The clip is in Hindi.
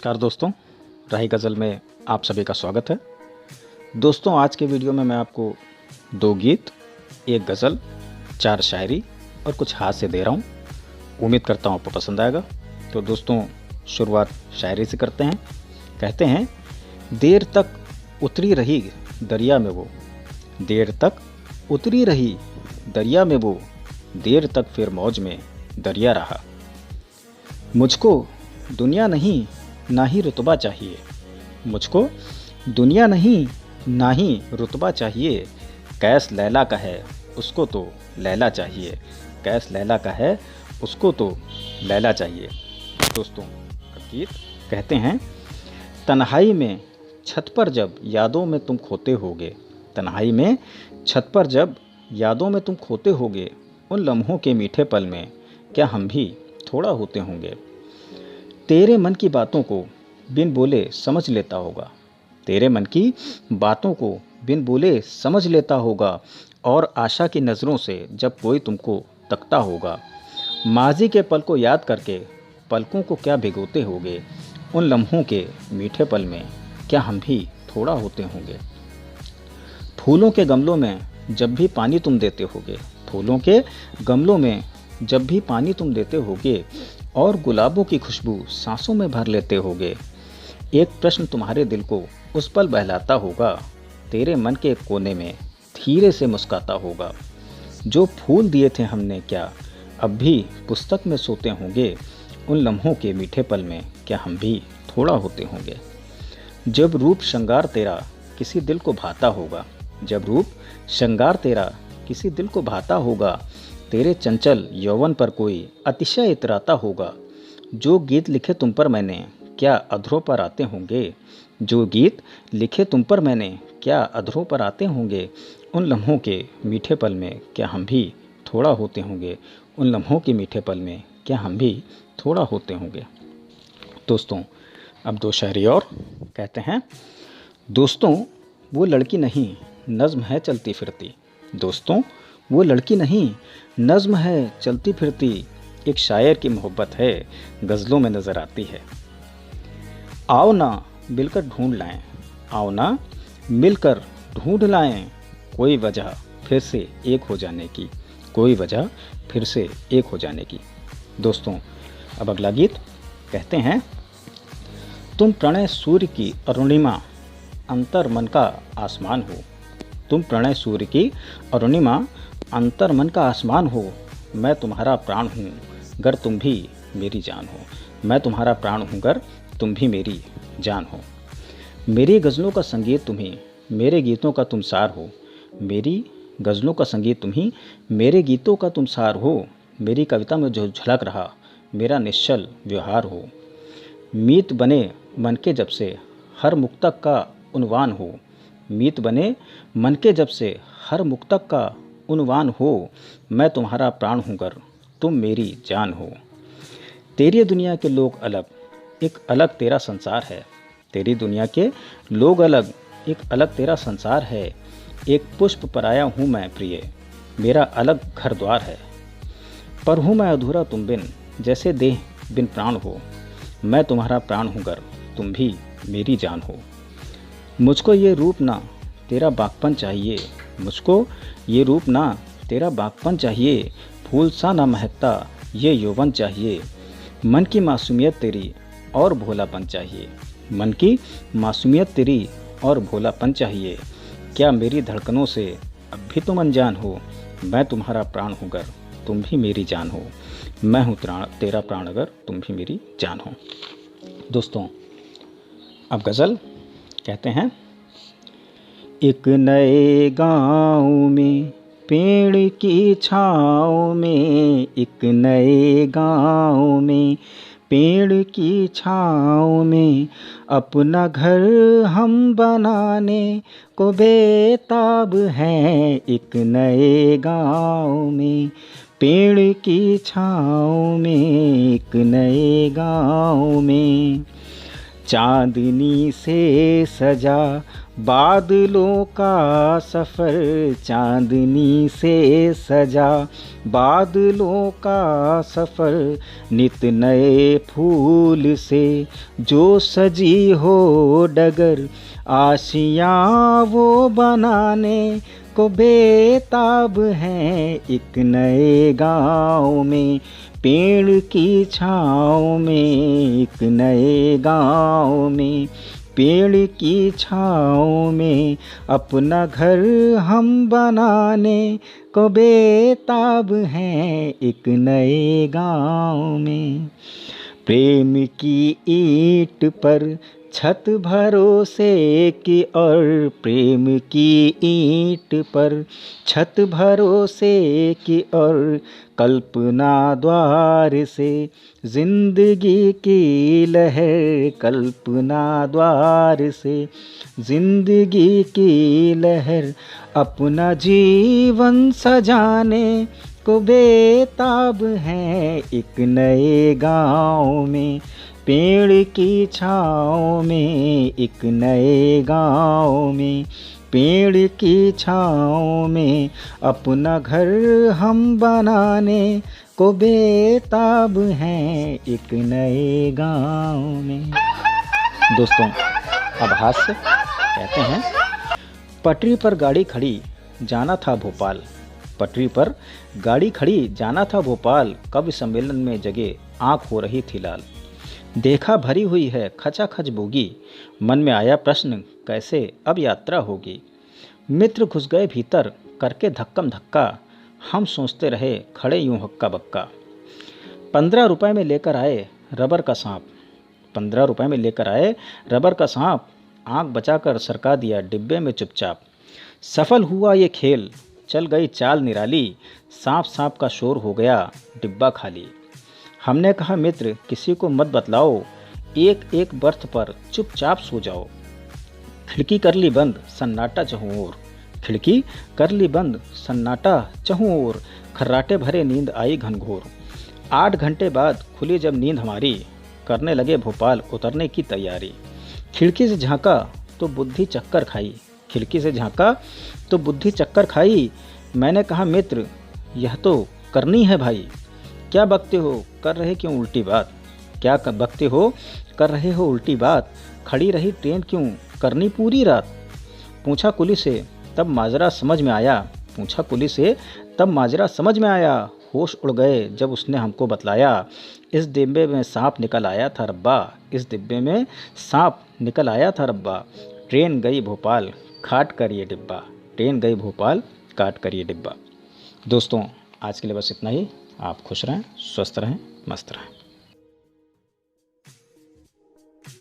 नमस्कार दोस्तों, राही गज़ल में आप सभी का स्वागत है। दोस्तों, आज के वीडियो में मैं आपको 2 गीत, 1 गज़ल, 4 शायरी और कुछ हास्य दे रहा हूँ। उम्मीद करता हूँ आपको पसंद आएगा। तो दोस्तों, शुरुआत शायरी से करते हैं। कहते हैं, देर तक उतरी रही दरिया में वो, देर तक उतरी रही दरिया में वो, देर तक फिर मौज में दरिया रहा। मुझको दुनिया नहीं ना ही रुतबा चाहिए, मुझको दुनिया नहीं ना ही रुतबा चाहिए। कैस लैला का है उसको तो लैला चाहिए, कैस लैला का है उसको तो लैला चाहिए। दोस्तों, गीत कहते हैं, तन्हाई में छत पर जब यादों में तुम खोते होगे, तन्हाई में छत पर जब यादों में तुम खोते होगे, उन लम्हों के मीठे पल में क्या हम भी थोड़ा होते होंगे। तेरे मन की बातों को बिन बोले समझ लेता होगा, तेरे मन की बातों को बिन बोले समझ लेता होगा, और आशा की नज़रों से जब कोई तुमको तकता होगा। माजी के पल को याद करके पलकों को क्या भिगोते होगे, उन लम्हों के मीठे पल में क्या हम भी थोड़ा होते होंगे। फूलों के गमलों में जब भी पानी तुम देते होगे, फूलों के गमलों में जब भी पानी तुम देते होगे, और गुलाबों की खुशबू सांसों में भर लेते होगे, एक प्रश्न तुम्हारे दिल को उस पल बहलाता होगा, तेरे मन के कोने में धीरे से मुस्काता होगा। जो फूल दिए थे हमने क्या अब भी पुस्तक में सोते होंगे, उन लम्हों के मीठे पल में क्या हम भी थोड़ा होते होंगे। जब रूप श्रृंगार तेरा किसी दिल को भाता होगा, जब रूप श्रृंगार तेरा किसी दिल को भाता होगा, तेरे चंचल यौवन पर कोई अतिशय इतराता होगा। जो गीत लिखे तुम पर मैंने क्या अधरों पर आते होंगे, जो गीत लिखे तुम पर मैंने क्या अधरों पर आते होंगे, उन लम्हों के मीठे पल में क्या हम भी थोड़ा होते होंगे, उन लम्हों के मीठे पल में क्या हम भी थोड़ा होते होंगे। दोस्तों, अब 2 शायरी और। कहते हैं, दोस्तों वो लड़की नहीं नज़्म है चलती फिरती, दोस्तों वो लड़की नहीं नज़्म है चलती फिरती, एक शायर की मोहब्बत है गज़लों में नज़र आती है। आओ ना मिलकर ढूंढ लाएं, आओ ना मिलकर ढूंढ लाएं, कोई वजह फिर से एक हो जाने की, कोई वजह फिर से एक हो जाने की। दोस्तों, अब अगला गीत। कहते हैं, तुम प्रणय सूर्य की अरुणिमा अंतर मन का आसमान हो, तुम प्रणय सूर्य की अरुणिमा अंतर मन का आसमान हो, मैं तुम्हारा प्राण हूँ गर तुम भी मेरी जान हो, मैं तुम्हारा प्राण हूँ गर तुम भी मेरी जान हो। मेरी गज़लों का संगीत तुम ही मेरे गीतों का तुम सार हो, मेरी गज़लों का संगीत तुम ही मेरे गीतों का तुम सार हो, मेरी कविता में जो झलक रहा मेरा निश्चल व्यवहार हो। मीत बने मन के जब से हर मुक्तक का उन्वान हो, मीत बने मन के जब से हर मुक्तक का उन्वान हो, मैं तुम्हारा प्राण हूँ गर तुम मेरी जान हो। तेरी दुनिया के लोग अलग, एक अलग तेरा संसार है, तेरी दुनिया के लोग अलग, एक अलग तेरा संसार है। एक पुष्प पराया हूँ मैं प्रिय, मेरा अलग घर द्वार है, पर हूँ मैं अधूरा तुम बिन, जैसे देह बिन प्राण हो, मैं तुम्हारा प्राण हूँ गर तुम भी मेरी जान हो। मुझको ये रूप ना तेरा बागपन चाहिए, मुझको ये रूप ना तेरा बागपन चाहिए, फूल सा ना महकता ये यौवन चाहिए, मन की मासूमियत तेरी और भोलापन चाहिए, मन की मासूमियत तेरी और भोलापन चाहिए। क्या मेरी धड़कनों से अब भी तुम अनजान हो, मैं तुम्हारा प्राण हूँ गर तुम भी मेरी जान हो, मैं हूँ तेरा प्राण अगर तुम भी मेरी जान हो। दोस्तों, अब गज़ल। कहते हैं, एक नए गांव में पेड़ की छाँव में, एक नए गांव में पेड़ की छाँव में, अपना घर हम बनाने को बेताब हैं, एक नए गांव में पेड़ की छाँव में, एक नए गांव में। चांदनी से सजा बादलों का सफ़र, चांदनी से सजा बादलों का सफ़र, नित नए फूल से जो सजी हो डगर, आशियाँ वो बनाने को बेताब हैं। एक नए गाँव में पेड़ की छाँव में, एक नए गाँव में पेड़ की छाँव में, अपना घर हम बनाने को बेताब हैं। एक नए गाँव में प्रेम की ईंट पर छत भरोसे की, और प्रेम की ईंट पर छत भरोसे की, और कल्पना द्वार से जिंदगी की लहर, कल्पना द्वार से जिंदगी की लहर, अपना जीवन सजाने को बेताब हैं। एक नए गाँव में पेड़ की छाँव में, एक नए गाँव में पेड़ की छाँव में, अपना घर हम बनाने को बेताब हैं। एक नए गाँव में। दोस्तों, अब हास्य कहते हैं, पटरी पर गाड़ी खड़ी जाना था भोपाल, पटरी पर गाड़ी खड़ी जाना था भोपाल, कवि सम्मेलन में जगे आँख हो रही थी लाल। देखा भरी हुई है खचाखच बोगी, मन में आया प्रश्न कैसे अब यात्रा होगी। मित्र घुस गए भीतर करके धक्कम धक्का, हम सोचते रहे खड़े यूं हक्का बक्का। 15 रुपए में लेकर आए रबर का सांप, 15 रुपए में लेकर आए रबर का सांप, आँख बचाकर सरका दिया डिब्बे में चुपचाप। सफल हुआ ये खेल, चल गई चाल निराली, सांप सांप का शोर हो गया डिब्बा खाली। हमने कहा मित्र किसी को मत बतलाओ, एक एक बर्थ पर चुपचाप सो जाओ। खिड़की कर ली बंद सन्नाटा चहुं ओर, खिड़की कर ली बंद सन्नाटा चहुं ओर, खर्राटे भरे नींद आई घनघोर। 8 घंटे बाद खुली जब नींद हमारी, करने लगे भोपाल उतरने की तैयारी। खिड़की से झांका तो बुद्धि चक्कर खाई, खिड़की से झांका तो बुद्धि चक्कर खाई। मैंने कहा मित्र यह तो करनी है भाई, क्या बकते हो कर रहे क्यों उल्टी बात, क्या बकते हो कर रहे हो उल्टी बात, खड़ी रही ट्रेन क्यों करनी पूरी रात। पूछा कुली से तब माजरा समझ में आया, पूछा कुली से तब माजरा समझ में आया। होश उड़ गए जब उसने हमको बतलाया, इस डिब्बे में सांप निकल आया था रब्बा, इस डिब्बे में सांप निकल आया था रब्बा। ट्रेन गई भोपाल काट कर ये डिब्बा, ट्रेन गई भोपाल काट कर ये डिब्बा। दोस्तों, आज के लिए बस इतना ही। आप खुश रहें, स्वस्थ रहें, मस्त रहें।